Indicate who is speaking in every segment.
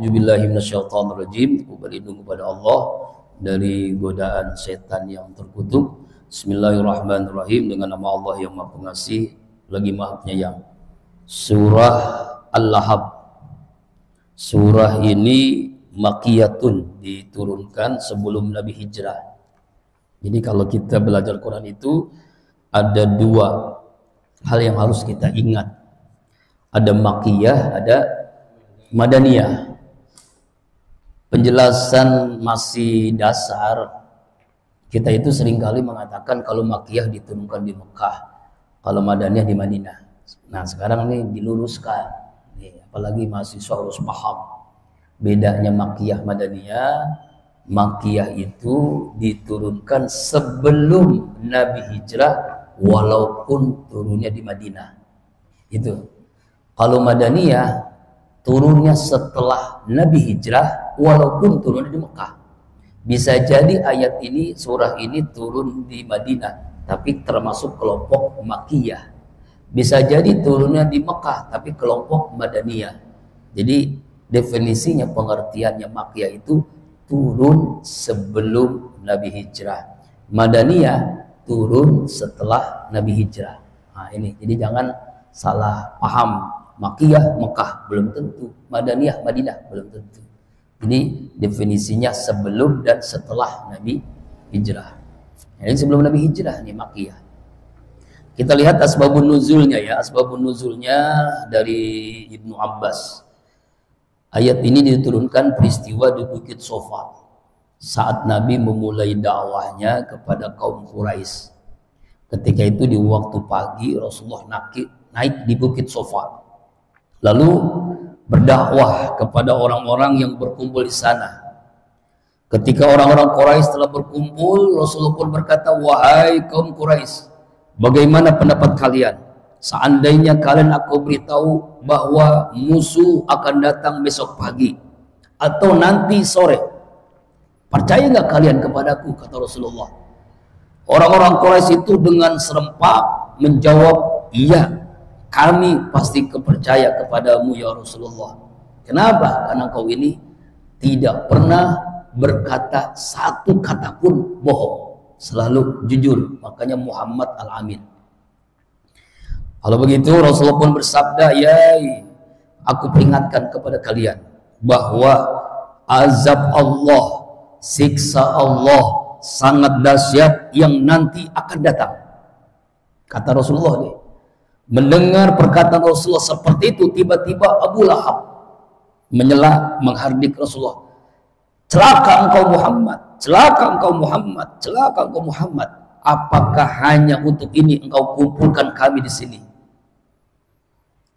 Speaker 1: A'udzubillahi minasyaitonirrajim. Aku berlindung kepada Allah dari godaan setan yang terkutuk. Bismillahirrahmanirrahim. Dengan nama Allah yang Maha Pengasih lagi Maha Penyayang. Surah Al-Lahab. Surah ini makiyatun, diturunkan sebelum Nabi hijrah. Jadi kalau kita belajar Quran itu ada dua hal yang harus kita ingat. Ada makiyah, ada madaniyah. Penjelasan masih dasar, kita itu seringkali mengatakan kalau makiyah diturunkan di Mekah, kalau madaniyah di Madinah. Nah sekarang ini diluruskan, apalagi mahasiswa harus paham bedanya makiyah madaniyah. Makiyah itu diturunkan sebelum Nabi hijrah walaupun turunnya di Madinah. Itu. Kalau madaniyah turunnya setelah Nabi hijrah walaupun turun di Mekah. Bisa jadi ayat ini, surah ini turun di Madinah tapi termasuk kelompok makiyah. Bisa jadi turunnya di Mekah tapi kelompok madaniyah. Jadi definisinya, pengertiannya makiyah itu turun sebelum Nabi hijrah. Madaniyah turun setelah Nabi hijrah. Nah ini, jadi jangan salah paham. Makiyah Mekah belum tentu, madaniyah Madinah belum tentu. Ini definisinya sebelum dan setelah Nabi hijrah. Jadi sebelum Nabi hijrah nih makiyah. Kita lihat asbabun nuzulnya ya. Asbabun nuzulnya dari Ibnu Abbas. Ayat ini diturunkan peristiwa di Bukit Sofa saat Nabi memulai dakwahnya kepada kaum Quraisy. Ketika itu di waktu pagi Rasulullah naik di Bukit Sofa. Lalu berdakwah kepada orang-orang yang berkumpul di sana. Ketika orang-orang Quraisy telah berkumpul, Rasulullah pun berkata, "Wahai kaum Quraisy, bagaimana pendapat kalian? Seandainya kalian aku beritahu bahwa musuh akan datang besok pagi atau nanti sore, percaya nggak kalian kepadaku?" kata Rasulullah. Orang-orang Quraisy itu dengan serempak menjawab, "Iya, kami pasti percaya kepadamu ya Rasulullah." Kenapa? Karena kau ini tidak pernah berkata satu kata pun bohong, selalu jujur. Makanya Muhammad Al-Amin. Kalau begitu Rasulullah pun bersabda, "Ya, aku peringatkan kepada kalian bahwa azab Allah, siksa Allah sangat dahsyat yang nanti akan datang." Kata Rasulullah nih. Mendengar perkataan Rasulullah seperti itu, tiba-tiba Abu Lahab menyela, menghardik Rasulullah. "Celaka engkau Muhammad, celaka engkau Muhammad, celaka engkau Muhammad. Apakah hanya untuk ini engkau kumpulkan kami di sini?"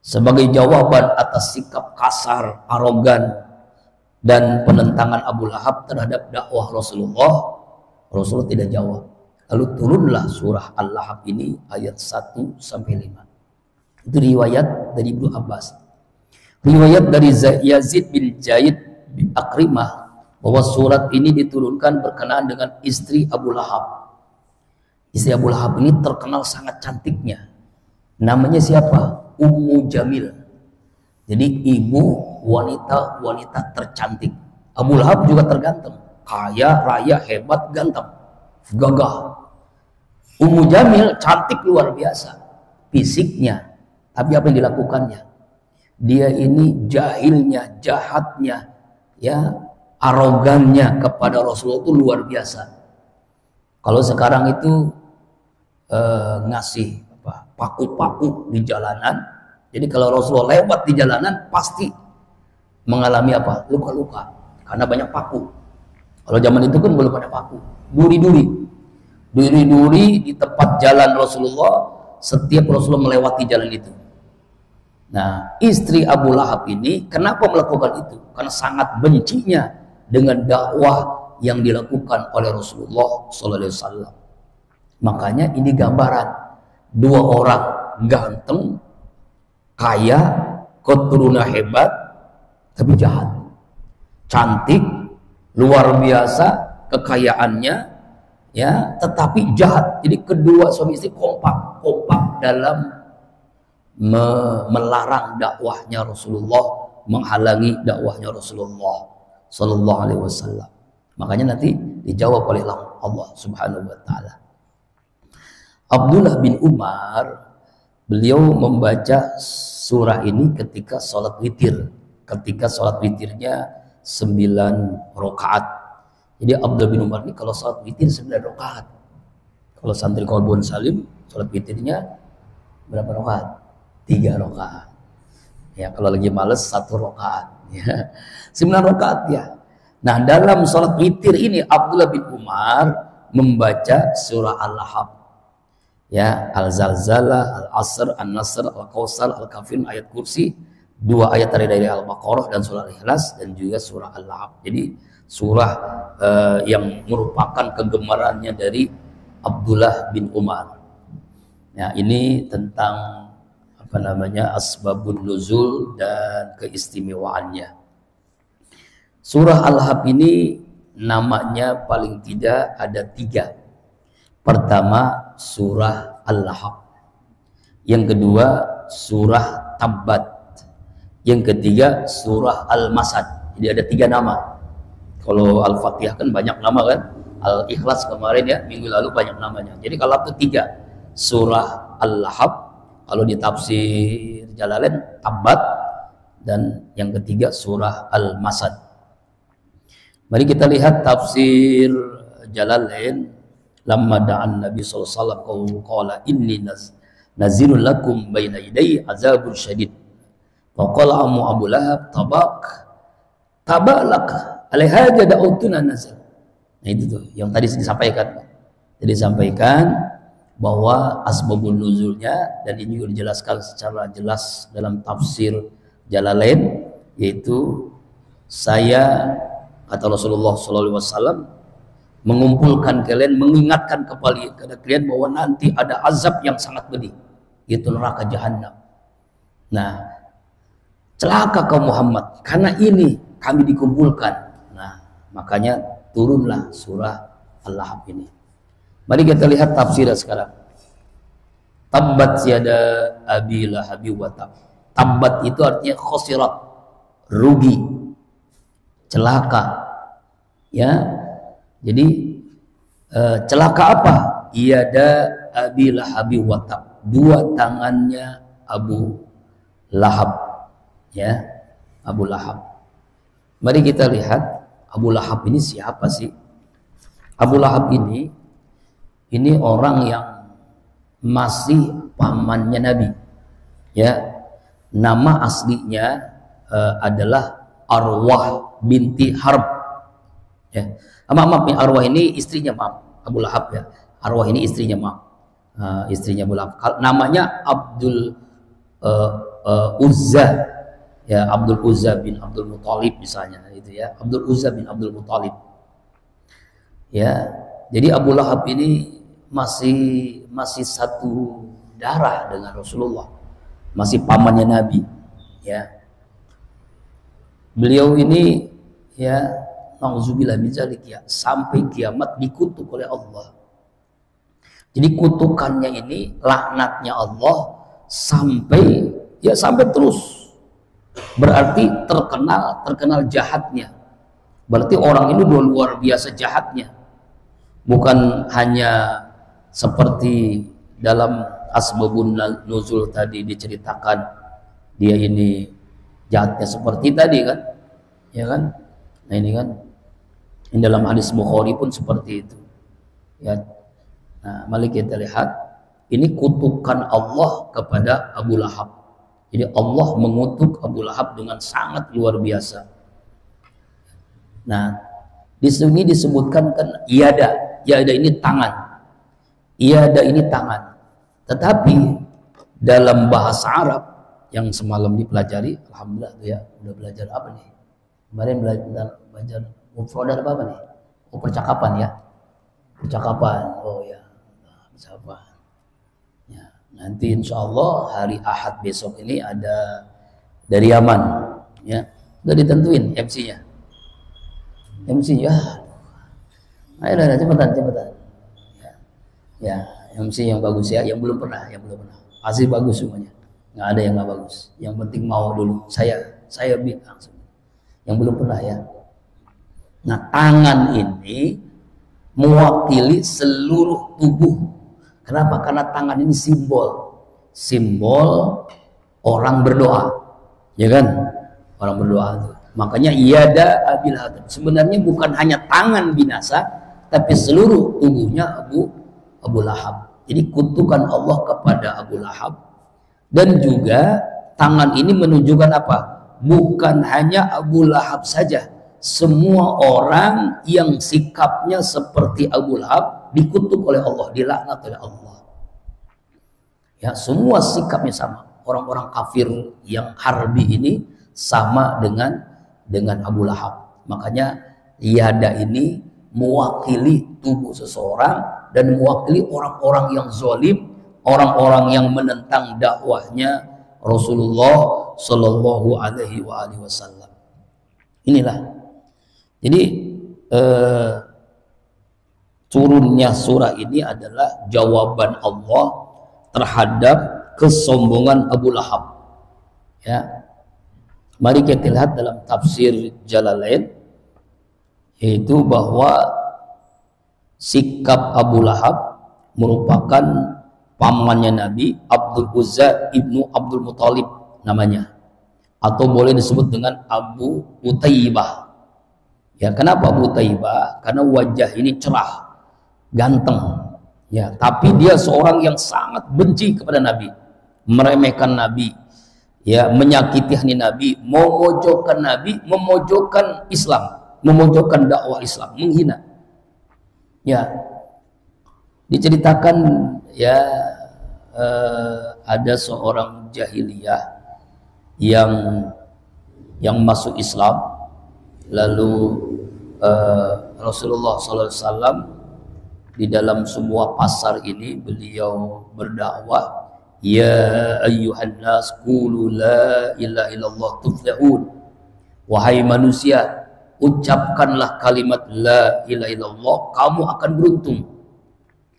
Speaker 1: Sebagai jawaban atas sikap kasar, arogan, dan penentangan Abu Lahab terhadap dakwah Rasulullah, Rasulullah tidak jawab. Lalu turunlah surah Al-Lahab ini ayat 1-5. Itu riwayat dari Ibnu Abbas. Riwayat dari Yazid bin Zaid bin Akrimah bahwa surat ini diturunkan berkenaan dengan istri Abu Lahab. Istri Abu Lahab ini terkenal sangat cantiknya. Namanya siapa? Ummu Jamil. Jadi ibu wanita tercantik. Abu Lahab juga terganteng, kaya raya, hebat, ganteng, gagah. Ummu Jamil cantik luar biasa fisiknya. Tapi apa yang dilakukannya? Dia ini jahilnya, jahatnya, ya, arogannya kepada Rasulullah itu luar biasa. Kalau sekarang itu ngasih paku-paku di jalanan. Jadi kalau Rasulullah lewat di jalanan pasti mengalami apa? Luka-luka karena banyak paku. Kalau zaman itu kan belum ada paku. Duri-duri di tempat jalan Rasulullah. Setiap Rasulullah melewati jalan itu. Nah, istri Abu Lahab ini kenapa melakukan itu? Karena sangat bencinya dengan dakwah yang dilakukan oleh Rasulullah SAW. Makanya ini gambaran dua orang ganteng, kaya, keturunan hebat, tapi jahat. Cantik, luar biasa kekayaannya, ya, tetapi jahat. Jadi kedua suami istri kompak dalam melarang dakwahnya Rasulullah menghalangi dakwahnya Rasulullah Sallallahu Alaihi Wasallam. Makanya nanti dijawab oleh Allah Subhanahu Wa Taala. Abdullah bin Umar, beliau membaca surah ini ketika sholat witir. Ketika sholat witirnya 9 rakaat. Jadi Abdullah bin Umar ini kalau sholat witir 9 rakaat. Kalau santri Qalbun Salim sholat witirnya berapa rakaat? 3 rakaat. Ya, kalau lagi males 1 rakaat. Ya. 9 rakaat ya. Nah, dalam sholat witir ini Abdullah bin Umar membaca surah Al-Lahab. Ya, Al-Zalzalah, Al-Asr, An-Nasr, Al-Kautsar, Al-Kafirun, ayat kursi, 2 ayat dari Al-Baqarah dan surah Al-Ikhlas, dan juga surah Al-Lahab. Jadi surah yang merupakan kegemarannya dari Abdullah bin Umar. Ya, ini tentang asbabun nuzul dan keistimewaannya. Surah Al-Lahab ini namanya paling tidak ada 3. Pertama surah Al-Lahab, yang kedua surah Tabbat, yang ketiga surah Al-Masad. Jadi ada 3 nama. Kalau Al-Fatihah kan banyak nama kan, Al-Ikhlas kemarin ya minggu lalu banyak namanya. Jadi kalau itu 3, surah Al-Lahab, kalau di tafsir Jalalain Tabbat, dan yang ketiga surah Al-Masad. Mari kita lihat tafsir Jalalain. Lamma da'an Nabi sallallahu alaihi wasallam qala inni nazilun lakum baina yaday azabun syadid. Faqala Abu Lahab tabalak alaiha da'utuna nazal. Nah itu tuh yang tadi disampaikan. Jadi disampaikan bahwa asbabun nuzulnya, dan ini juga dijelaskan secara jelas dalam tafsir Jalalain, yaitu saya, kata Rasulullah SAW, mengumpulkan kalian, mengingatkan kepada kalian bahwa nanti ada azab yang sangat pedih, yaitu neraka jahanam. Nah, celaka kaum Muhammad, karena ini kami dikumpulkan. Nah, makanya turunlah surah Al-Lahab ini. Mari kita lihat tafsirnya sekarang. Tabbat yada abi lahabi wa tab. Tabbat itu artinya khosirat, rugi, celaka. Ya, jadi celaka apa? Iyada abi lahabi wa tab. 2 tangannya Abu Lahab. Ya, Abu Lahab. Mari kita lihat Abu Lahab ini siapa sih? Abu Lahab ini orang yang masih pamannya Nabi. Ya, nama aslinya adalah Arwah binti Harb. Ya, maaf, Arwah ini istrinya, maaf, Abu Lahab ya. Arwah ini istrinya, maaf, istrinya Abu Lahab. Namanya Abdul Uzza, ya, Abdul Uzza bin Abdul Muthalib misalnya, itu ya, Abdul Uzza bin Abdul Muthalib. Ya, jadi Abu Lahab ini masih satu darah dengan Rasulullah, masih pamannya Nabi. Ya, beliau ini ya, nauzubillah min dzalik ya, sampai kiamat dikutuk oleh Allah. Jadi kutukannya ini, laknatnya Allah sampai terus. Berarti terkenal jahatnya. Berarti orang ini luar biasa jahatnya. Bukan hanya seperti dalam asbabun nuzul tadi diceritakan dia ini jahatnya seperti tadi kan, ya kan? Nah ini kan, ini dalam hadis Bukhari pun seperti itu. Ya. Nah, mari kita lihat ini kutukan Allah kepada Abu Lahab. Jadi Allah mengutuk Abu Lahab dengan sangat luar biasa. Nah, di sini disebutkan kan iyada ini tangan. Iyada ini tangan. Tetapi dalam bahasa Arab yang semalam dipelajari, alhamdulillah tuh ya, udah belajar apa nih? Kemarin belajar mufradat apa nih? Oh, percakapan ya. Percakapan. Oh ya. Percakapan. Ya, nanti insya Allah hari Ahad besok ini ada dari Yaman, ya. Udah ditentuin MC-nya. MC ya. Ayo cepetan. Ya, MC yang bagus ya, yang belum pernah. Pasti bagus semuanya. Nggak ada yang nggak bagus. Yang penting mau dulu. Saya saya langsung. Yang belum pernah ya. Nah, tangan ini mewakili seluruh tubuh. Kenapa? Karena tangan ini simbol orang berdoa, ya kan? Orang berdoa itu. Makanya iyada abil hadam. Sebenarnya bukan hanya tangan binasa, tapi seluruh tubuhnya Abu Lahab. Jadi kutukan Allah kepada Abu Lahab. Dan juga tangan ini menunjukkan apa? Bukan hanya Abu Lahab saja. Semua orang yang sikapnya seperti Abu Lahab dikutuk oleh Allah, dilaknat oleh Allah. Ya, semua sikapnya sama. Orang-orang kafir yang harbi ini sama dengan Abu Lahab. Makanya yada ini mewakili tubuh seseorang dan mewakili orang-orang yang zalim, orang-orang yang menentang dakwahnya Rasulullah Shallallahu Alaihi Wasallam. Inilah. Jadi turunnya surah ini adalah jawaban Allah terhadap kesombongan Abu Lahab. Ya, mari kita lihat dalam tafsir Jalalain, yaitu bahwa sikap Abu Lahab merupakan pamannya Nabi, Abdul Uzza ibnu Abdul Muthalib namanya, atau boleh disebut dengan Abu Utaibah. Ya, kenapa Abu Utaibah? Karena wajah ini cerah, ganteng. Ya, tapi dia seorang yang sangat benci kepada Nabi, meremehkan Nabi, ya, menyakiti hati Nabi, memojokkan Nabi, memojokkan Islam, memojokkan dakwah Islam, menghina. Ya, diceritakan ya ada seorang jahiliyah yang masuk Islam, lalu Rasulullah SAW di dalam sebuah pasar ini beliau berdakwah, ya ayyuhan nas qulu la ilaha illallah tuflihun. Wahai manusia, ucapkanlah kalimat la ilaha illallah, kamu akan beruntung,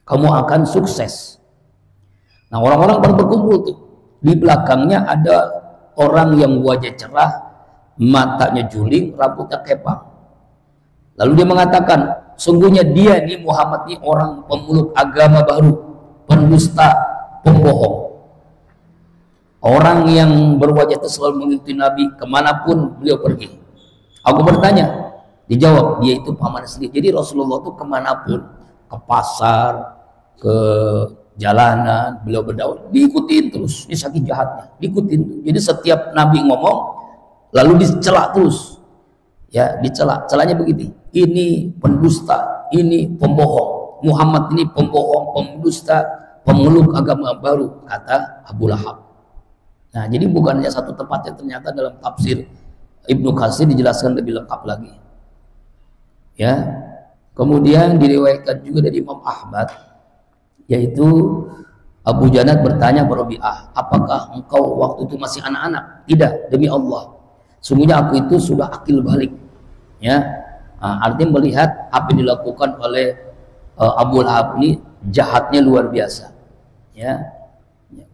Speaker 1: kamu akan sukses. Nah, orang-orang pada berkumpul tuh. Di belakangnya ada orang yang wajah cerah, matanya juling, rambutnya kepang. Lalu dia mengatakan, sungguhnya dia nih Muhammad ini orang pemeluk agama baru, pendusta, pembohong. Orang yang berwajah itu selalu mengikuti Nabi kemanapun beliau pergi. Aku bertanya, dijawab, dia itu paman sendiri. Jadi Rasulullah itu kemanapun, ke pasar, ke jalanan, beliau berdakwah, diikutin terus, dia saking jahatnya, diikutin. Jadi setiap Nabi ngomong, lalu dicela terus. Ya, dicela. Celanya begitu. Ini pendusta, ini pembohong. Muhammad ini pembohong, pendusta, pemeluk agama baru, kata Abu Lahab. Nah, jadi bukan hanya satu tempat, yang ternyata dalam tafsir Ibnu Katsir dijelaskan lebih lengkap lagi. Ya. Kemudian diriwayatkan juga dari Imam Ahmad, yaitu Abu Janad bertanya kepada Rabi'ah, apakah engkau waktu itu masih anak-anak? Tidak, demi Allah, sungguhnya aku itu sudah akil balik. Ya, artinya melihat apa yang dilakukan oleh Abu Lahab ini jahatnya luar biasa. Ya,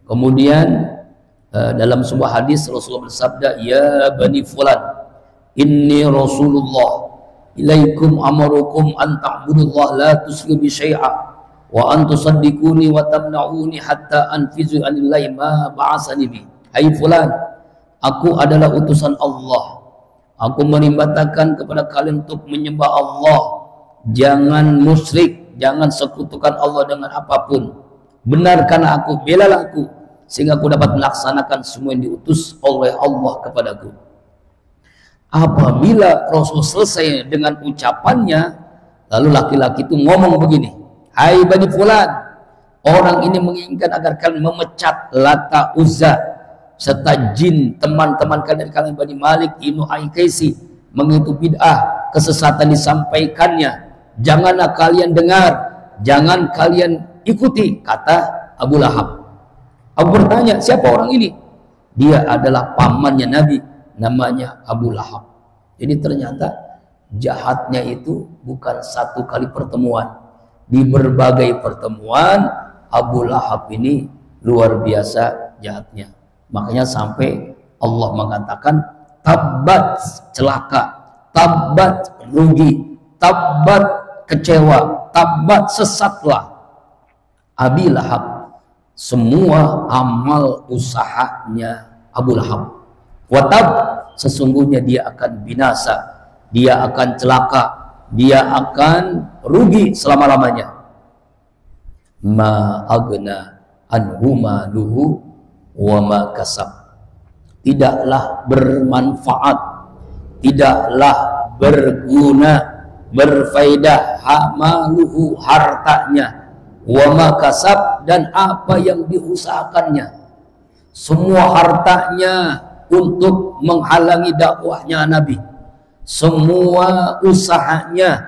Speaker 1: kemudian dalam sebuah hadis Rasulullah bersabda, ya bani fulan, inni Rasulullah ilaikum amarukum an ta'budullah la tusyriku bi syai'a wa an tusaddiquni wa tamna'uni hatta anfizu anillahi ma ba'asani bi. Hai fulan, aku adalah utusan Allah. Aku menimbatakan kepada kalian untuk menyembah Allah. Jangan musyrik, jangan sekutukan Allah dengan apapun. Benarkanlah aku, belalah aku, sehingga aku dapat melaksanakan semua yang diutus oleh Allah kepadaku. Apabila Rasul selesai dengan ucapannya, lalu laki-laki itu ngomong begini, hai bani fulan, orang ini menginginkan agar kalian memecat Lata, Uzza serta jin teman-teman kalian Bani Malik Ibnu Aikaisi, mengitu bid'ah, kesesatan disampaikannya. Janganlah kalian dengar, jangan kalian ikuti, kata Abu Lahab. Aku bertanya, siapa orang ini? Dia adalah pamannya Nabi, namanya Abu Lahab. Jadi ternyata jahatnya itu bukan satu kali pertemuan. Di berbagai pertemuan Abu Lahab ini luar biasa jahatnya. Makanya sampai Allah mengatakan tabbat celaka, tabbat rugi, tabbat kecewa, tabbat sesatlah Abi Lahab, semua amal usahanya Abu Lahab. Watab, sesungguhnya dia akan binasa, dia akan celaka, dia akan rugi selama-lamanya. Ma agna anhu maluhu wa ma kasab, tidaklah bermanfaat, tidaklah berguna, berfaedah maluhu hartanya, wa ma kasab dan apa yang diusahakannya. Semua hartanya untuk menghalangi dakwahnya Nabi, semua usahanya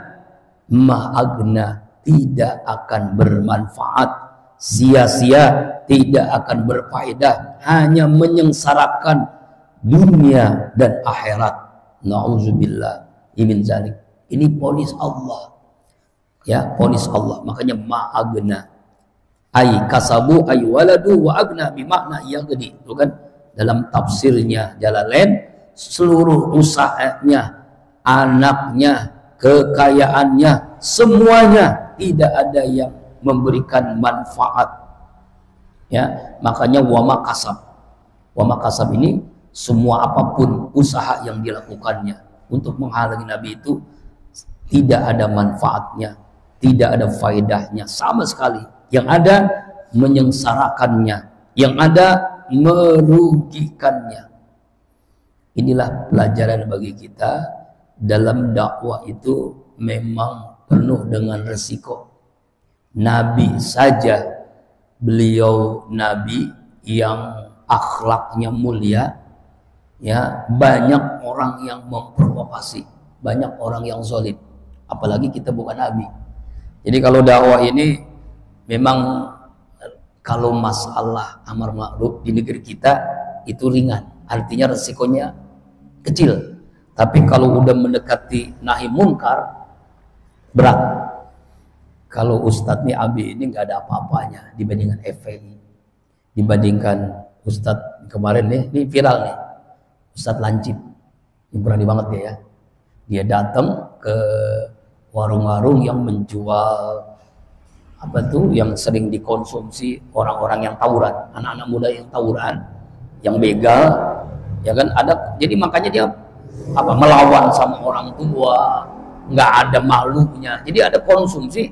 Speaker 1: ma'agna, tidak akan bermanfaat, sia-sia, tidak akan berfaedah, hanya menyengsarakan dunia dan akhirat. Na'udzubillah min zalik. Ini ponis Allah, ya, ponis Allah. Makanya ma'agna, ay kasabu ay waladu wa agna bimakna yaghni, itu kan dalam tafsirnya Jalalain, seluruh usahanya, anaknya, kekayaannya, semuanya tidak ada yang memberikan manfaat, ya. Makanya wama kasab ini semua apapun usaha yang dilakukannya untuk menghalangi Nabi itu tidak ada manfaatnya, tidak ada faedahnya sama sekali. Yang ada menyengsarakannya, yang ada merugikannya. Inilah pelajaran bagi kita. Dalam dakwah itu memang penuh dengan resiko. Nabi saja, beliau Nabi yang akhlaknya mulia, ya, banyak orang yang memprovokasi, banyak orang yang zalim. Apalagi kita bukan Nabi. Jadi kalau dakwah ini memang, kalau masalah amar ma'ruf di negeri kita itu ringan, artinya resikonya kecil. Tapi kalau udah mendekati nahi munkar, berat. Kalau Ustadz nih Abi ini nggak ada apa-apanya dibandingkan FPI, dibandingkan Ustadz kemarin nih, ini viral nih, Ustadz Lancip, ini berani banget dia ya. Dia datang ke warung-warung yang menjual apa tuh yang sering dikonsumsi orang-orang yang tawuran, anak-anak muda yang tawuran, yang begal, ya kan ada. Jadi makanya dia apa, melawan sama orang tua, nggak ada malunya. Jadi ada konsumsi,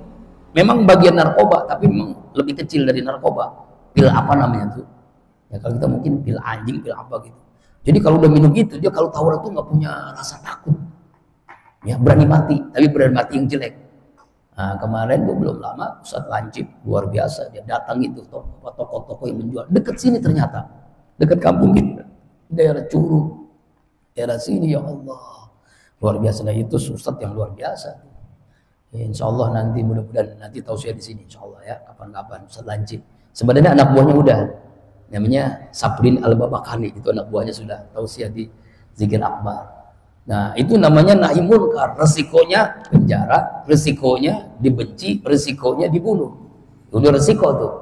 Speaker 1: memang bagian narkoba, tapi memang lebih kecil dari narkoba. Pil apa namanya tuh? Ya kalau kita mungkin pil anjing, pil apa gitu. Jadi kalau udah minum gitu, dia kalau tawuran tuh nggak punya rasa takut, ya berani mati, tapi berani mati yang jelek. Nah, kemarin tuh belum lama Ustadz Lancip luar biasa, dia datang itu toko-toko yang menjual dekat sini, ternyata dekat kampung kita, daerah Curug, daerah sini, ya Allah luar biasa. Nah itu Ustadz yang luar biasa. Ya, insya Allah nanti mudah-mudahan nanti tausiah di sini, insya Allah ya, kapan-kapan Ustadz Lancip. Sebenarnya anak buahnya udah, namanya Saprin Al-Babakani, itu anak buahnya sudah tausiah di Zikir Akbar. Nah itu namanya nahi munkar, resikonya penjara, resikonya dibenci, resikonya dibunuh. Itu resiko tuh.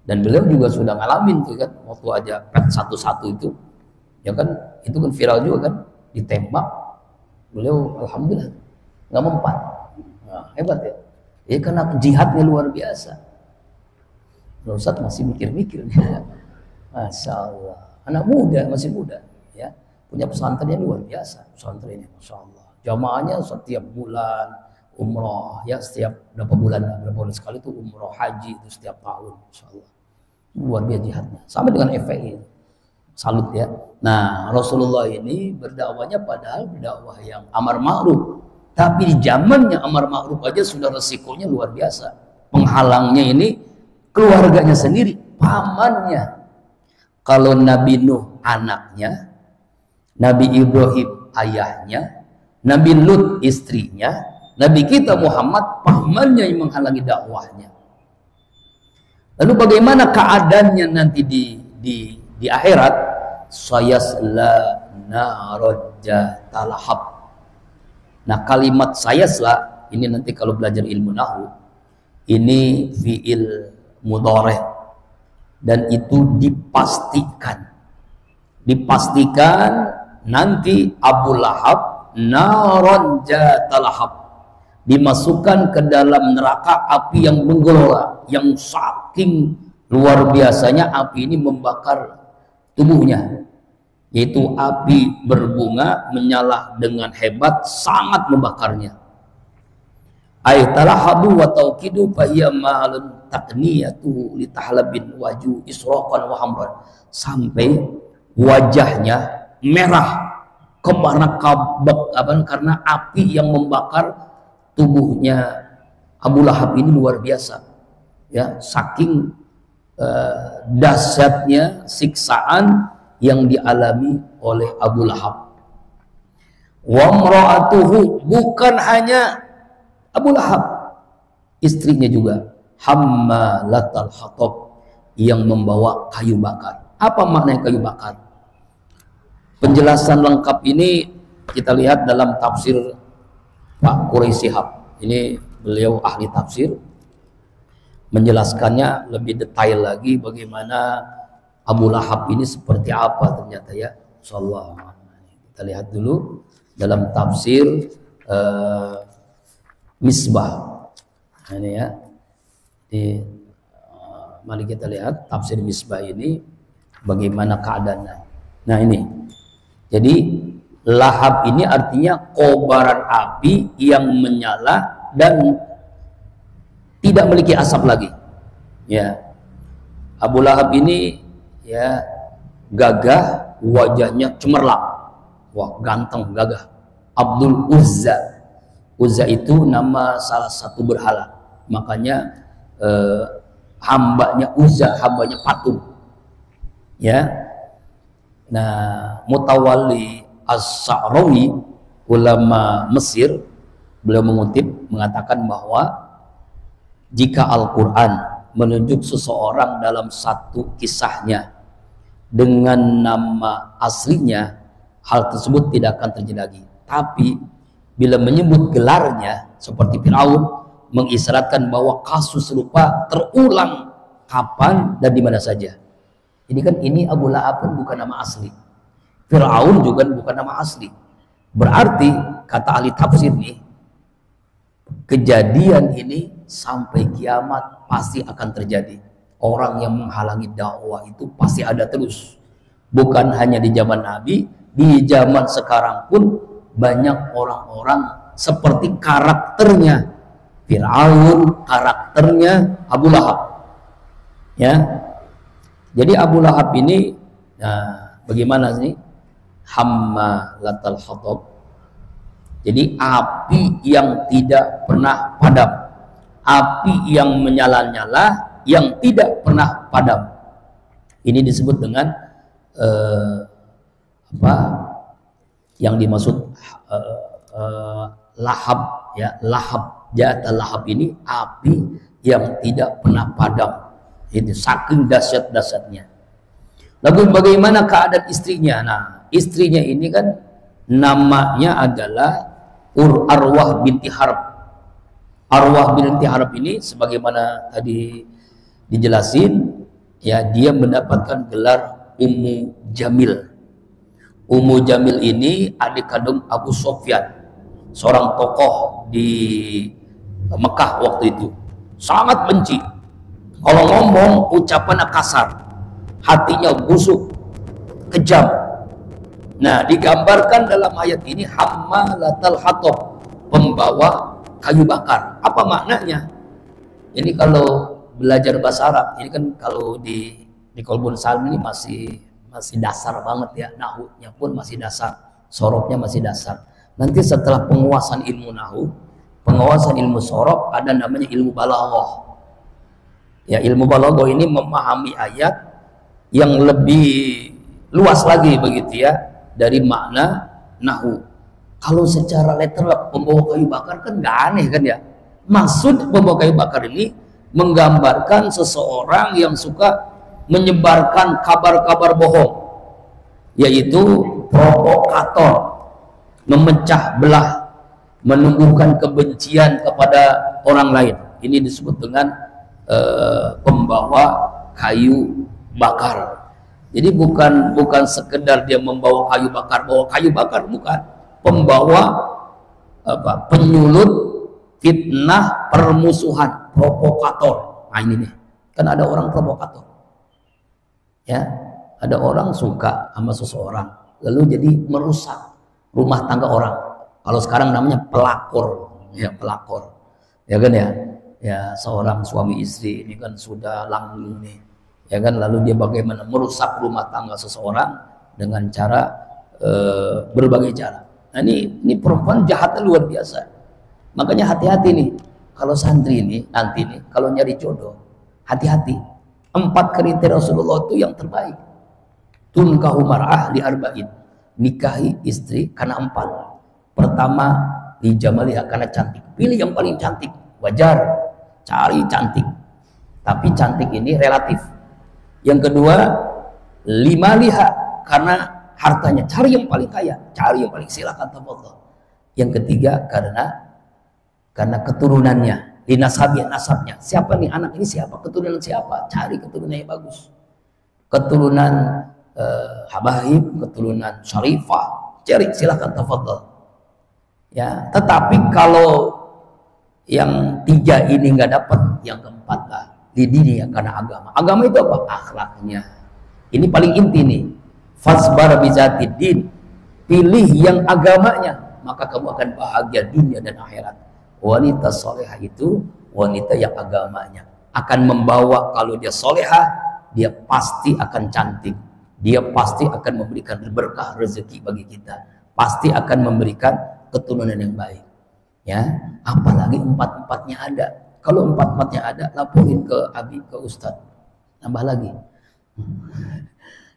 Speaker 1: Dan beliau juga sudah ngalamin tuh kan, waktu aja pet 11 itu, ya kan, itu kan viral juga kan, ditembak, beliau alhamdulillah nggak mempan. Nah, hebat ya. Ya karena jihadnya luar biasa. Ustadz masih mikir-mikir, Masya Allah, anak muda, masih muda, ya. Punya pesantrennya luar biasa, pesantrennya, Masya Allah. Jamaahnya setiap bulan umroh, ya setiap berapa bulan sekali itu umroh haji itu setiap tahun, Masya Allah. Luar biasa jihadnya, sama dengan FPI, salut ya. Nah Rasulullah ini berdakwahnya padahal berdakwah yang amar ma'ruf, tapi di zamannya amar ma'ruf aja sudah resikonya luar biasa. Penghalangnya ini keluarganya sendiri, pamannya. Kalau Nabi Nuh anaknya, Nabi Ibrahim ayahnya, Nabi Lut istrinya, Nabi kita Muhammad pamannya yang menghalangi dakwahnya. Lalu bagaimana keadaannya nanti di akhirat? Sayasla narajja talahab. Nah kalimat sayasla ini nanti kalau belajar ilmu nahwu, ini fi'il mudhari' dan itu dipastikan nanti Abu Lahab naron jatalahab, dimasukkan ke dalam neraka api yang menggelora, yang saking luar biasanya api ini membakar tubuhnya, yaitu api berbunga menyala dengan hebat, sangat membakarnya. Aytalahabu wa tauqidu fahiya ma'alun taqniyatu litahlabin waju israqan wa hamran, sampai wajahnya merah karena api yang membakar tubuhnya Abu Lahab ini luar biasa, ya, saking dahsyatnya siksaan yang dialami oleh Abu Lahab. Wa mra'atuhu, bukan hanya Abu Lahab, istrinya juga hammalatal hatab, yang membawa kayu bakar. Apa makna kayu bakar? Penjelasan lengkap ini kita lihat dalam tafsir Pak Quraisy Shihab. Ini beliau ahli tafsir, menjelaskannya lebih detail lagi bagaimana Abu Lahab ini seperti apa ternyata, ya. Insyaallah kita lihat dulu dalam tafsir Misbah. Nah, ini ya. Mari kita lihat tafsir Misbah ini bagaimana keadaannya. Nah, ini. Jadi lahab ini artinya kobaran api yang menyala dan tidak memiliki asap lagi. Ya. Abu Lahab ini, ya, gagah, wajahnya cemerlang. Wah, ganteng, gagah. Abdul Uzza. Uzza itu nama salah satu berhala. Makanya hambanya Uzza, hambanya patung. Ya. Nah, Mutawalli As-Sa'rawi, ulama Mesir, beliau mengatakan bahwa jika Al-Quran menunjuk seseorang dalam satu kisahnya dengan nama aslinya, hal tersebut tidak akan terjadi lagi. Tapi bila menyebut gelarnya seperti Fir'aun, mengisyaratkan bahwa kasus serupa terulang kapan dan di mana saja. Ini kan Abu Lahab pun bukan nama asli, Fir'aun juga bukan nama asli. Berarti kata ahli tafsir nih, kejadian ini sampai kiamat pasti akan terjadi. Orang yang menghalangi dakwah itu pasti ada terus. Bukan hanya di zaman Nabi, di zaman sekarang pun banyak orang-orang seperti karakternya Fir'aun, karakternya Abu Lahab. Ya. Jadi Abu Lahab ini, nah, bagaimana sih? Hammalatal hatab. Jadi api yang tidak pernah padam, api yang menyala-nyala yang tidak pernah padam. Ini disebut dengan yang dimaksud lahab, ya, lahab. Jata lahab ini api yang tidak pernah padam. Itu saking dahsyat-dahsyatnya. Lalu bagaimana keadaan istrinya? Nah, istrinya ini kan namanya adalah Arwah binti Harb. Arwah binti Harb ini sebagaimana tadi dijelasin, ya, dia mendapatkan gelar Ummu Jamil. Ummu Jamil ini adik kandung Abu Sufyan, seorang tokoh di Mekah waktu itu. Sangat benci. Kalau ngomong ucapannya kasar, hatinya busuk, kejam. Nah, digambarkan dalam ayat ini hammalatal hatab, pembawa kayu bakar. Apa maknanya? Ini kalau belajar bahasa Arab, ini kan kalau di Kolbun Salim ini masih dasar banget, ya, nahunya pun masih dasar, sorobnya masih dasar. Nanti setelah penguasaan ilmu nahu, penguasaan ilmu sorob, ada namanya ilmu balaghah. Ya, ilmu balaghah ini memahami ayat yang lebih luas lagi begitu, ya, dari makna nahu. Kalau secara letterlek pembawa kayu bakar kan nggak aneh kan, ya. Maksud pembawa kayu bakar ini menggambarkan seseorang yang suka menyebarkan kabar-kabar bohong, yaitu provokator, memecah belah, menumbuhkan kebencian kepada orang lain. Ini disebut dengan pembawa kayu bakar. Jadi bukan sekedar dia membawa kayu bakar, bukan. Pembawa penyulut, fitnah, permusuhan, provokator. Nah ini nih, kan ada orang provokator. Ya, ada orang suka sama seseorang, lalu jadi merusak rumah tangga orang. Kalau sekarang namanya pelakor, ya pelakor. Ya kan ya? Ya, seorang suami istri ini kan sudah langgeng nih. Ya kan, lalu dia bagaimana merusak rumah tangga seseorang dengan cara berbagai cara. Nah, ini perempuan jahatnya luar biasa. Makanya hati-hati nih, kalau santri ini nanti nih kalau nyari jodoh, hati-hati. 4 kriteria Rasulullah itu yang terbaik. Tunkahu mar'ah li arba'in. Nikahi istri karena 4. Pertama, li jamaliha, karena cantik. Pilih yang paling cantik. Wajar, cari cantik. Tapi cantik ini relatif. Yang kedua, limaliha, karena hartanya. Cari yang paling kaya, cari yang paling, silakan tafadhol. Yang ketiga, karena keturunannya, nasabnya. Siapa nih anak ini, siapa? Keturunan siapa? Cari keturunan yang bagus. Keturunan habaib, keturunan syarifah. Cari, silakan tafadhol. Ya, tetapi kalau yang 3 ini nggak dapat, yang keempat lah, dididik karena agama. Agama itu apa? Akhlaknya. Ini paling inti nih. Fasbar bizatiddin. Pilih yang agamanya, maka kamu akan bahagia dunia dan akhirat. Wanita solehah itu wanita yang agamanya akan membawa, kalau dia solehah, dia pasti akan cantik, dia pasti akan memberikan berkah rezeki bagi kita, pasti akan memberikan keturunan yang baik. Ya, apalagi 4-4-nya ada. Kalau 4-4-nya ada, laporin ke Abi, ke Ustadz, tambah lagi.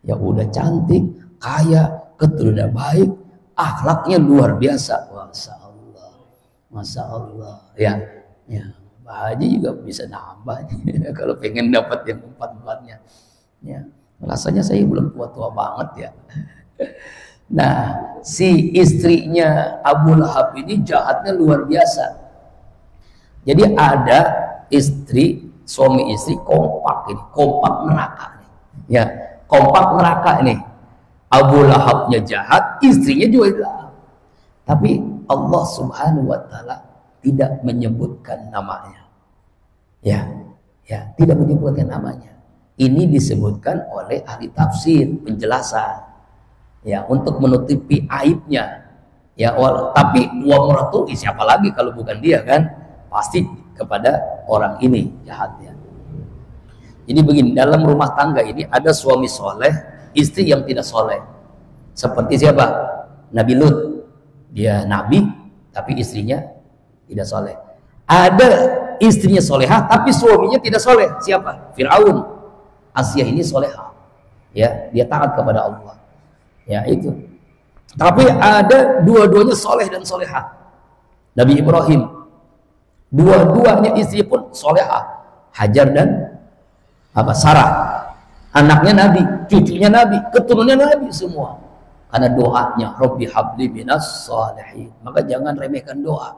Speaker 1: Ya udah cantik, kaya, keturunan baik, akhlaknya luar biasa. Masya Allah, ya, Pak Haji juga bisa nambah kalau pengen dapat yang 4-4-nya. Ya, rasanya saya belum tua-tua banget ya. Nah, si istrinya Abu Lahab ini jahatnya luar biasa. Jadi ada suami istri kompak neraka nih. Ya, kompak neraka ini. Abu Lahabnya jahat, istrinya juga jahat. Tapi Allah Subhanahu wa taala tidak menyebutkan namanya. Ya, tidak menyebutkan namanya. Ini disebutkan oleh ahli tafsir, penjelasan. Ya, untuk menutupi aibnya. Ya, tapi wa muratu, siapa lagi kalau bukan dia kan? Pasti kepada orang ini jahatnya. Jadi begini, dalam rumah tangga ini ada suami soleh, istri yang tidak soleh. Seperti siapa? Nabi Lut. Dia nabi, tapi istrinya tidak soleh. Ada istrinya solehah, tapi suaminya tidak soleh. Siapa? Fir'aun. Asia ini solehah. Ya, dia taat kepada Allah. Ya, itu. Tapi ada dua-duanya soleh dan solehah. Nabi Ibrahim, dua-duanya istri pun solehah. Hajar dan Sarah. Anaknya Nabi, cucunya Nabi, keturunannya Nabi semua. Karena doanya Rabbi habli minas shalihin. Maka jangan remehkan doa.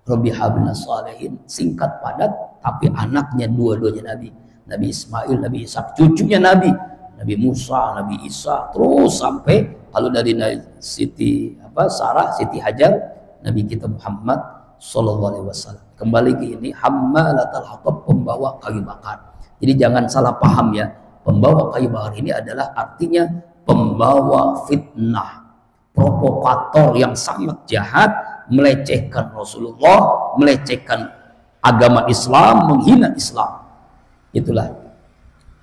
Speaker 1: Rabbi habli minas shalihin, singkat padat, tapi anaknya dua-duanya Nabi. Nabi Ismail, Nabi Ishak, cucunya Nabi. Nabi Musa, Nabi Isa, terus sampai kalau dari Siti Sarah, Siti Hajar, Nabi kita Muhammad sallallahu alaihi wasallam. Kembali ke ini, hammalatal hatab, pembawa kayu bakar. Jadi jangan salah paham ya. Pembawa kayu bakar ini adalah artinya pembawa fitnah, provokator yang sangat jahat, melecehkan Rasulullah, melecehkan agama Islam, menghina Islam. Itulah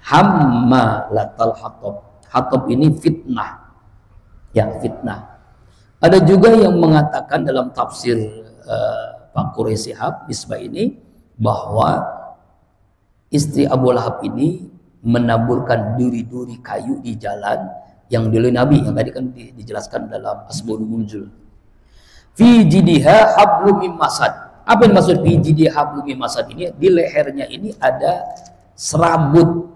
Speaker 1: hammalatal hatab. Hatab ini fitnah. Ya, fitnah. Ada juga yang mengatakan dalam tafsir Pak Quraisy Shihab Misbah ini bahwa istri Abu Lahab ini menaburkan duri-duri kayu di jalan yang dulu Nabi, yang tadi kan dijelaskan dalam Asbabun Nuzul. Fi jidiha hablum mim masad. Apa yang maksud fi jidiha hablum mim masad ini? Di lehernya ini ada serabut,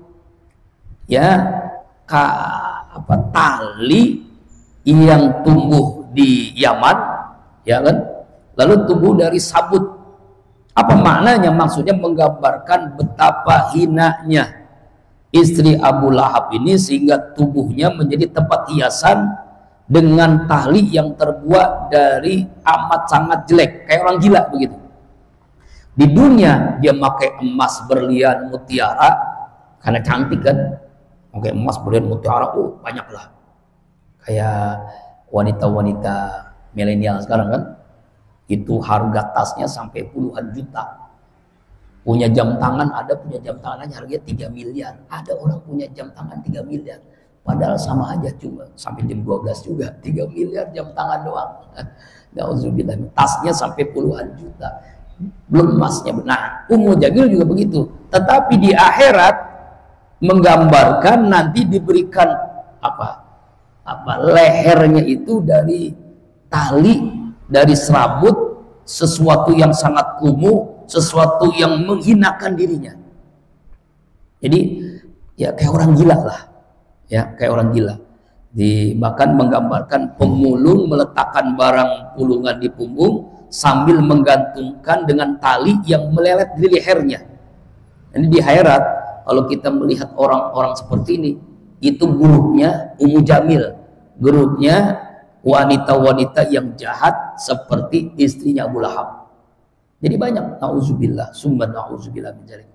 Speaker 1: ya, tali yang tumbuh di Yaman, ya kan? Lalu tumbuh dari sabut. Apa maknanya? Maksudnya menggambarkan betapa hinanya istri Abu Lahab ini sehingga tubuhnya menjadi tempat hiasan dengan tali yang terbuat dari amat sangat jelek, kayak orang gila begitu. Di dunia dia pakai emas, berlian, mutiara karena cantik kan, pakai emas, berlian, mutiara, banyaklah. Kayak wanita-wanita milenial sekarang kan, itu harga tasnya sampai puluhan juta. Punya jam tangan, ada punya jam tangan aja harganya 3 miliar. Ada orang punya jam tangan 3 miliar. Padahal sama aja, cuma sampai jam 12 juga 3 miliar jam tangan doang. Nauzubillah, tasnya sampai puluhan juta. Belum emasnya. Nah, Ummu Jamil juga begitu. Tetapi di akhirat menggambarkan nanti diberikan apa lehernya itu dari tali, dari serabut, sesuatu yang sangat kumuh, sesuatu yang menghinakan dirinya. Jadi ya kayak orang gila lah, ya kayak orang gila. Bahkan menggambarkan pemulung meletakkan barang pulungan di punggung sambil menggantungkan dengan tali yang melelet di lehernya. Ini di akhirat kalau kita melihat orang-orang seperti ini, itu grupnya Ummu Jamil, grupnya wanita-wanita yang jahat seperti istrinya Abu Lahab. Jadi banyak, na'udzubillah, summa na'udzubillah min dzalik.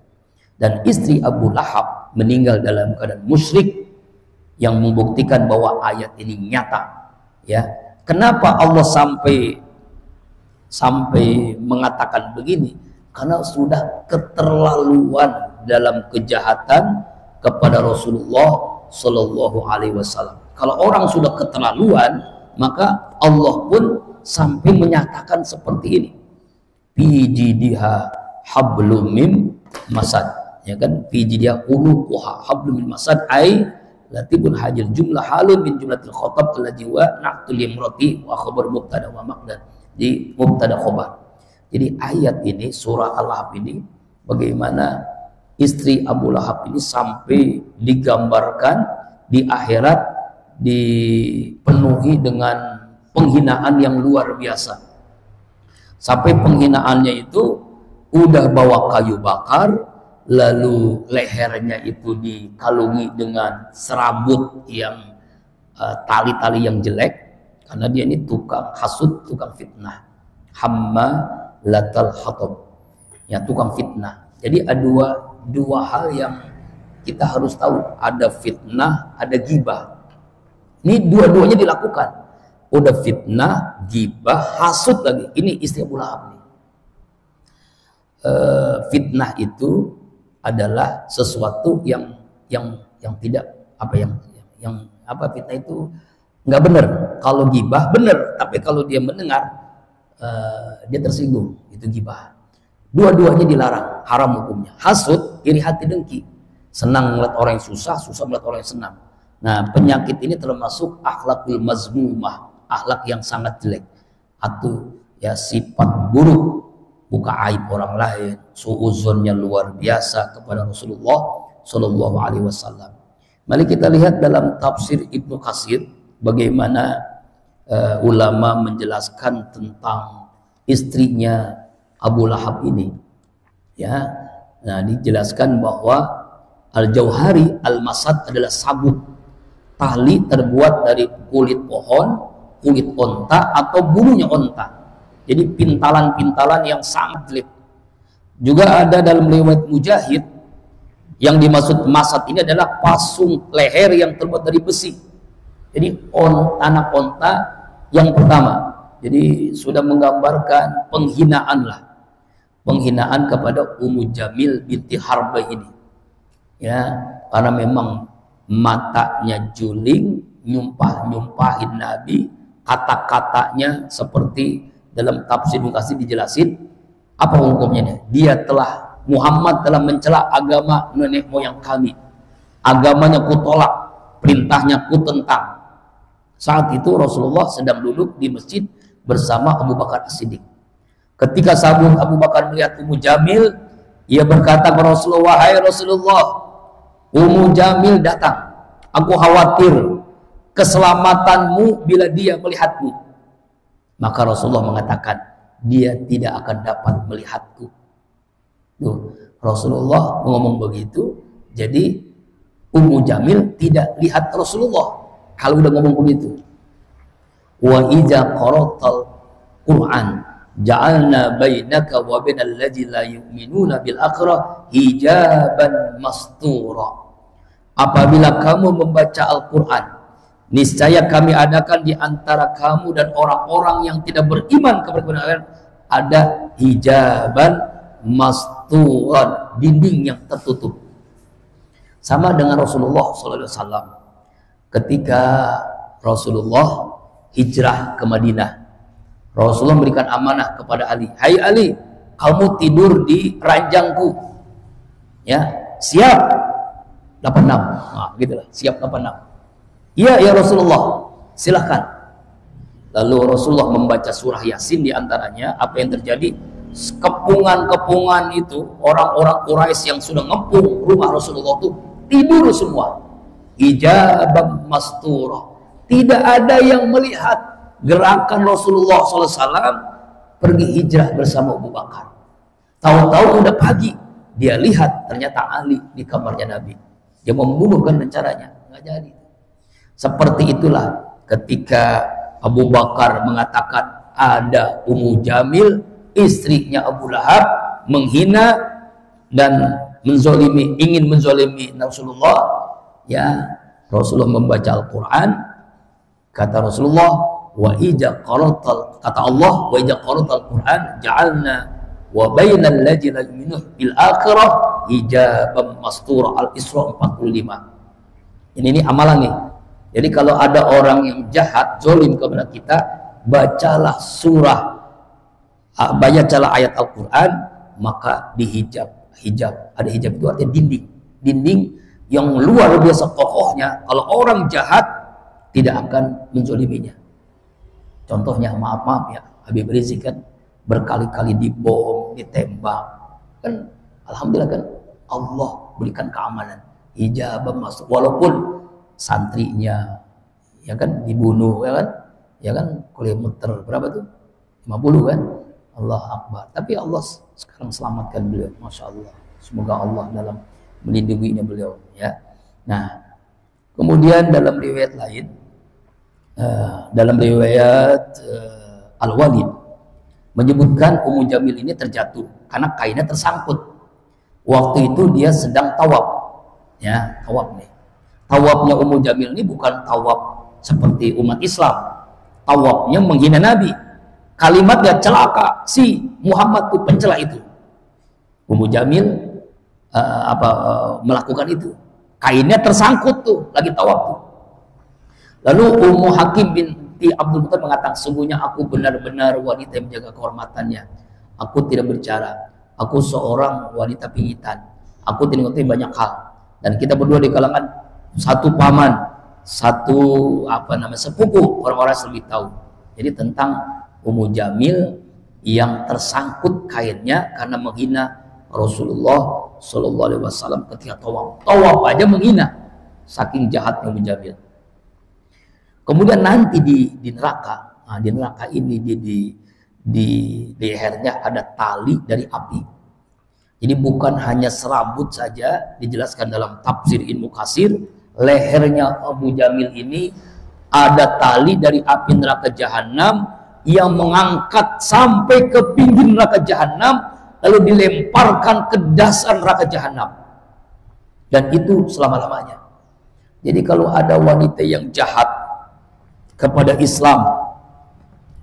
Speaker 1: Dan istri Abu Lahab meninggal dalam keadaan musyrik, yang membuktikan bahwa ayat ini nyata. Ya, kenapa Allah sampai mengatakan begini? Karena sudah keterlaluan dalam kejahatan kepada Rasulullah Shallallahu Alaihi Wasallam. Kalau orang sudah keterlaluan, maka Allah pun sampai menyatakan seperti ini. Fijidiha hablum min masad, ya kan? Fijidiha uluquha hablum min masad, ai latibun hajil jumlah halun min jumlatil khotab alladhi wa na'tul imrati wa khabar mubtada wa maqdar, di mubtada khobar. Jadi ayat ini, surah Al-Lahab ini, bagaimana istri Abu Lahab ini sampai digambarkan di akhirat dipenuhi dengan penghinaan yang luar biasa. Sampai penghinaannya itu udah bawa kayu bakar, lalu lehernya itu dikalungi dengan serabut yang tali-tali yang jelek, karena dia ini tukang hasud, tukang fitnah. Hamma latal hatab, ya tukang fitnah. Jadi ada dua hal yang kita harus tahu, ada fitnah, ada gibah. Ini dua-duanya dilakukan. Udah fitnah, gibah, hasud lagi. Ini istri Abu Lahab nih. Fitnah itu adalah sesuatu yang tidak fitnah itu nggak benar. Kalau gibah benar, tapi kalau dia mendengar dia tersinggung, itu gibah. Dua-duanya dilarang, haram hukumnya. Hasud, iri hati, dengki, senang melihat orang yang susah, susah melihat orang yang senang. Nah, penyakit ini termasuk akhlakul mazmumah, akhlak yang sangat jelek, atau ya sifat buruk, buka aib orang lain, suuzonnya luar biasa kepada Rasulullah Shallallahu Alaihi Wasallam. Mari kita lihat dalam tafsir Ibnu Katsir bagaimana ulama menjelaskan tentang istrinya Abu Lahab ini. Ya, nah dijelaskan bahwa Al-Jauhari Al-Masad adalah sabuk, tali terbuat dari kulit pohon, kulit onta atau bulunya onta. Jadi pintalan-pintalan yang sangat jelek. Juga ada dalam riwayat Mujahid yang dimaksud masad ini adalah pasung leher yang terbuat dari besi. Jadi anak onta yang pertama. Jadi sudah menggambarkan penghinaan lah, penghinaan kepada Ummu Jamil binti Harbah ini. Ya, karena memang matanya juling, nyumpahin Nabi, kata-katanya seperti dalam tafsir Ibnu Katsir dijelasin apa hukumnya. Dia Muhammad telah mencela agama nenek moyang kami, agamanya kutolak, perintahnya kutentang. Saat itu Rasulullah sedang duduk di masjid bersama Abu Bakar As-Siddiq. Ketika sahabat Abu Bakar melihat Ummu Jamil, ia berkata kepada Rasulullah, "Wahai Rasulullah, Ummu Jamil datang. Aku khawatir keselamatanmu bila dia melihatmu." Maka Rasulullah mengatakan, "Dia tidak akan dapat melihatku." Tuh, Rasulullah ngomong begitu. Jadi Ummu Jamil tidak lihat Rasulullah kalau udah ngomong begitu. Wa idza qara'tal Qur'an ja'alna bainaka wa bainal ladzi la yu'minuna bil akhirah hijaban mastura. Apabila kamu membaca Al-Qur'an, niscaya kami adakan di antara kamu dan orang-orang yang tidak beriman kepada akhirat ada hijaban masturan, dinding yang tertutup. Sama dengan Rasulullah SAW ketika Rasulullah hijrah ke Madinah. Rasulullah memberikan amanah kepada Ali. Hai Ali, kamu tidur di ranjangku. Ya, siap 86. Nah, gitulah, siap 86. Iya ya Rasulullah, silahkan. Lalu Rasulullah membaca surah Yasin, di antaranya apa yang terjadi? Kepungan-kepungan itu, orang-orang Quraisy yang sudah ngepung rumah Rasulullah itu tidur semua. Hijabam mastura. Tidak ada yang melihat gerakan Rasulullah SAW pergi hijrah bersama Abu Bakar. Tahu-tahu udah pagi, dia lihat ternyata Ali di kamarnya Nabi. Dia membunuh kan caranya, nggak jadi. Seperti itulah ketika Abu Bakar mengatakan ada Ummu Jamil, istrinya Abu Lahab, menghina dan menzolimi, ingin menzolimi Rasulullah. Ya, Rasulullah membaca Al-Quran, kata Rasulullah, wa ija qaratal, kata Allah, wa ija qaratal Quran ja'alna wa bainal ladzina yu'minuna bil akhirah hijaban mastura. Al-Isra 45. Ini amalan nih. Jadi kalau ada orang yang jahat, zolim kepada kita, bacalah surah, bacalah ayat Al-Quran, maka dihijab. Hijab, ada hijab itu artinya dinding. Dinding yang luar biasa kokohnya. Kalau orang jahat tidak akan menzoliminya. Contohnya, maaf ya, Habib Rizik kan berkali-kali dibom, ditembak. Kan alhamdulillah kan Allah berikan keamanan. Hijab masuk, walaupun santrinya ya kan dibunuh, ya kan kilometer berapa tuh, 50 kan, Allah Akbar. Tapi Allah sekarang selamatkan beliau, masya Allah. Semoga Allah dalam melindunginya beliau, ya. Nah, kemudian dalam riwayat lain, dalam riwayat Al-Walid menyebutkan Ummu Jamil ini terjatuh karena kainnya tersangkut. Waktu itu dia sedang tawaf, ya, tawaf nih. Tawafnya Ummu Jamil ini bukan tawaf seperti umat Islam. Tawafnya menghina Nabi. Kalimatnya celaka si Muhammad itu, pencela itu. Ummu Jamil melakukan itu. Kainnya tersangkut tuh, lagi tawaf tuh. Lalu Ummu Hakim binti Abdul Muttalib mengatakan, sungguhnya aku benar-benar wanita yang menjaga kehormatannya. Aku tidak berbicara. Aku seorang wanita pingitan. Aku tidak mengerti banyak hal. Dan kita berdua di kalangan satu paman, satu sepupu, orang-orang yang lebih tahu. Jadi tentang Ummu Jamil yang tersangkut kainnya karena menghina Rasulullah Shallallahu Alaihi Wasallam ketika tawaf. Tawaf aja menghina, saking jahatnya Ummu Jamil. Kemudian nanti di neraka, nah, di neraka ini di lehernya ada tali dari api. Jadi bukan hanya serabut saja, dijelaskan dalam tafsir Ibnu Katsir, lehernya Abu Jamil ini ada tali dari api neraka Jahanam yang mengangkat sampai ke pinggir neraka Jahanam, lalu dilemparkan ke dasar neraka Jahanam, dan itu selama-lamanya. Jadi kalau ada wanita yang jahat kepada Islam,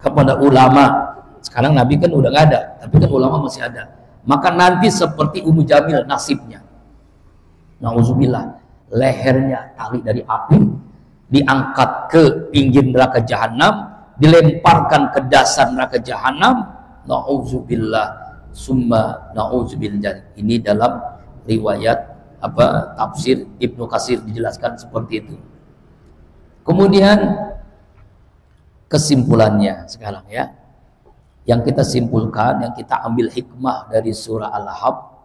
Speaker 1: kepada ulama, sekarang Nabi kan udah nggak ada, tapi kan ulama masih ada, maka nanti seperti Ummu Jamil nasibnya. Nauzubillah, lehernya tali dari api diangkat ke pinggir neraka Jahanam, dilemparkan ke dasar neraka Jahanam. Nauzubillah summa nauzubillah. Ini dalam riwayat tafsir Ibnu Katsir dijelaskan seperti itu. Kemudian kesimpulannya sekarang, ya, yang kita simpulkan, yang kita ambil hikmah dari surah Al-Ahzab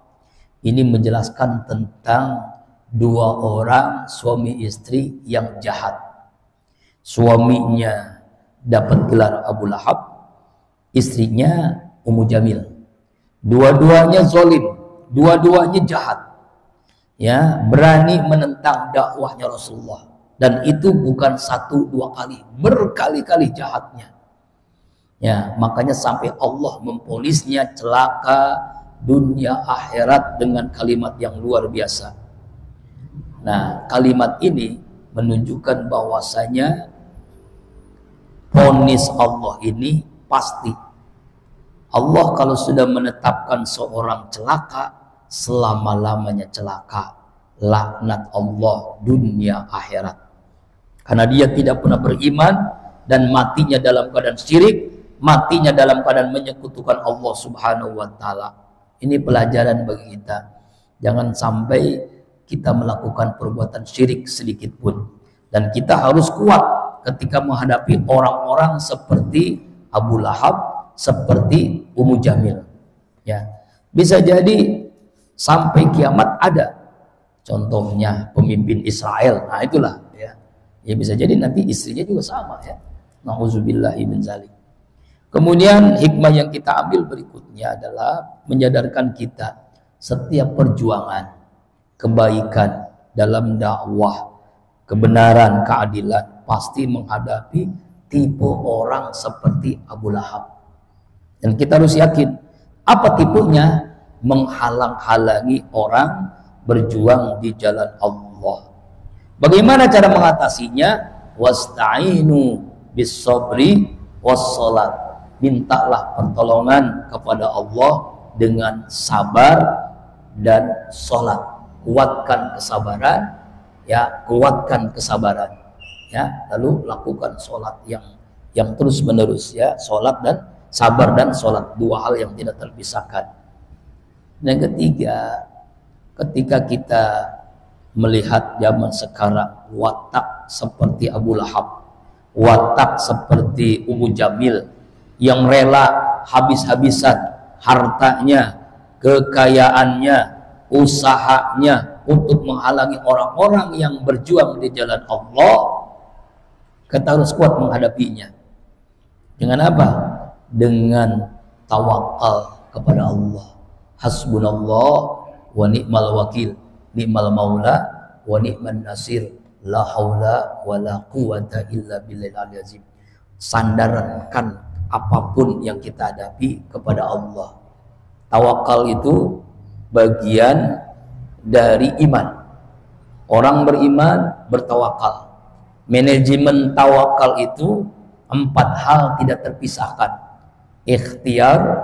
Speaker 1: ini menjelaskan tentang dua orang suami istri yang jahat. Suaminya dapat gelar Abu Lahab, istrinya Ummu Jamil. Dua-duanya zalim, dua-duanya jahat. ya, berani menentang dakwahnya Rasulullah, dan itu bukan 1-2 kali, berkali-kali jahatnya. Ya, makanya sampai Allah memponisnya celaka dunia akhirat dengan kalimat yang luar biasa. Nah, kalimat ini menunjukkan bahwasanya ponis Allah ini pasti. Allah kalau sudah menetapkan seorang celaka, selama-lamanya celaka, laknat Allah dunia akhirat. Karena dia tidak pernah beriman dan matinya dalam keadaan syirik, matinya dalam keadaan menyekutukan Allah Subhanahu wa taala. Ini pelajaran bagi kita. Jangan sampai kita melakukan perbuatan syirik sedikit pun. Dan kita harus kuat ketika menghadapi orang-orang seperti Abu Lahab, seperti Ummu Jamil. Ya, bisa jadi sampai kiamat ada. Contohnya pemimpin Israel. Nah, itulah ya. Ya bisa jadi nanti istrinya juga sama ya. Nauzubillahi min dzalik. Kemudian hikmah yang kita ambil berikutnya adalah menyadarkan kita setiap perjuangan kebaikan dalam dakwah, kebenaran, keadilan pasti menghadapi tipe orang seperti Abu Lahab. Dan kita harus yakin apa tipenya? Menghalang-halangi orang berjuang di jalan Allah. Bagaimana cara mengatasinya? Wasta'inu bis sabri was salat. Mintalah pertolongan kepada Allah dengan sabar dan sholat. Kuatkan kesabaran, ya, kuatkan kesabaran, ya. Lalu lakukan sholat yang terus menerus, ya. Sholat dan sabar dan sholat, 2 hal yang tidak terpisahkan. Dan ketiga, ketika kita melihat zaman sekarang watak seperti Abu Lahab, watak seperti Ummu Jamil, yang rela habis-habisan hartanya, kekayaannya, usahanya untuk menghalangi orang-orang yang berjuang di jalan Allah, kita harus kuat menghadapinya. Dengan apa? Dengan tawakal kepada Allah. Hasbunallah wa ni'mal wakil, ni'mal maula wa ni'man nasir, la haula wa la quwata illa billahil aliyyil azim. Sandarkan apapun yang kita hadapi kepada Allah. Tawakal itu bagian dari iman. Orang beriman bertawakal. Manajemen tawakal itu 4 hal tidak terpisahkan. Ikhtiar,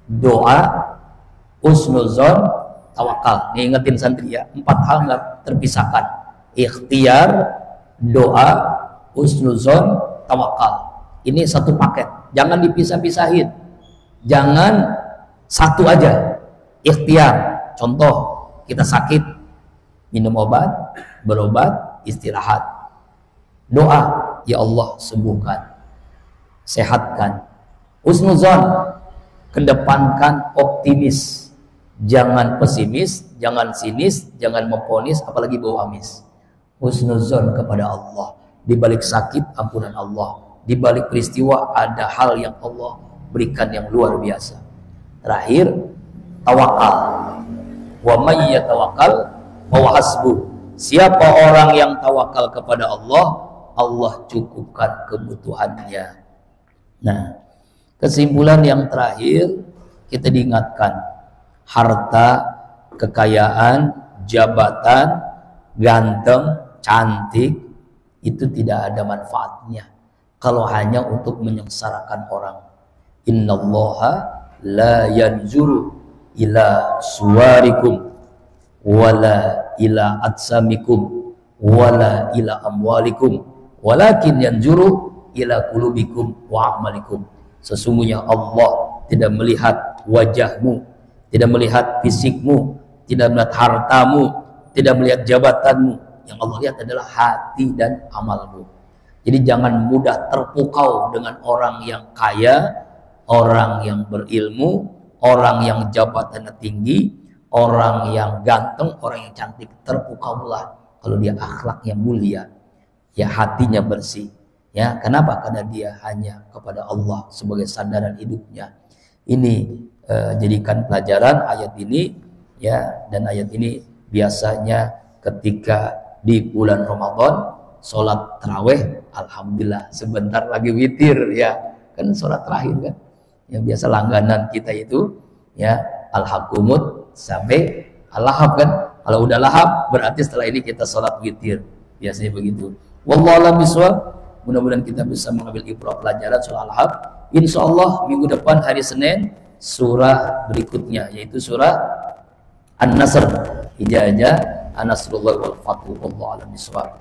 Speaker 1: doa, husnuzon, tawakal. Nih ingetin santri ya, 4 hal nggak terpisahkan. Ikhtiar, doa, husnuzon, tawakal. Ini satu paket, jangan dipisah-pisahin. Jangan satu aja. Ikhtiar, contoh kita sakit, minum obat, berobat, istirahat. Doa, ya Allah sembuhkan, sehatkan. Husnuzon, kedepankan optimis, jangan pesimis, jangan sinis, jangan memponis, apalagi bawa amis. Husnuzon kepada Allah, di balik sakit ampunan Allah, di balik peristiwa ada hal yang Allah berikan yang luar biasa. Terakhir, tawakal. Wa may yatawakkal fahuwa hasbuh. Siapa orang yang tawakal kepada Allah, Allah cukupkan kebutuhannya. Nah, kesimpulan yang terakhir, kita diingatkan harta, kekayaan, jabatan, ganteng, cantik itu tidak ada manfaatnya kalau hanya untuk menyengsarakan orang. Innallaha la yanzuru ila suwarikum wala ila atsamikum wala ila amwalikum walakin yanzuru ila qulubikum wa a'malikum. Sesungguhnya Allah tidak melihat wajahmu, tidak melihat fisikmu, tidak melihat hartamu, tidak melihat jabatanmu. Yang Allah lihat adalah hati dan amalmu. Jadi jangan mudah terpukau dengan orang yang kaya, orang yang berilmu, orang yang jabatannya tinggi, orang yang ganteng, orang yang cantik. Terpukaulah kalau dia akhlaknya mulia, ya hatinya bersih. Ya, kenapa? Karena dia hanya kepada Allah sebagai sandaran hidupnya. Ini jadikan pelajaran ayat ini, ya, dan ayat ini biasanya ketika di bulan Ramadan sholat taraweh, alhamdulillah sebentar lagi witir ya, kan sholat terakhir kan, yang biasa langganan kita itu ya al-hakumut sampai al-lahab kan. Kalau udah lahab berarti setelah ini kita sholat witir, biasanya begitu. Wallahu a'lam bishawab. Mudah-mudahan kita bisa mengambil ibrah pelajaran surah al-lahab. Insyaallah minggu depan hari Senin surah berikutnya yaitu surah An-Nasr. Hijajah An-Nasrullah wal Fathu. Wallahu a'lam bishawab.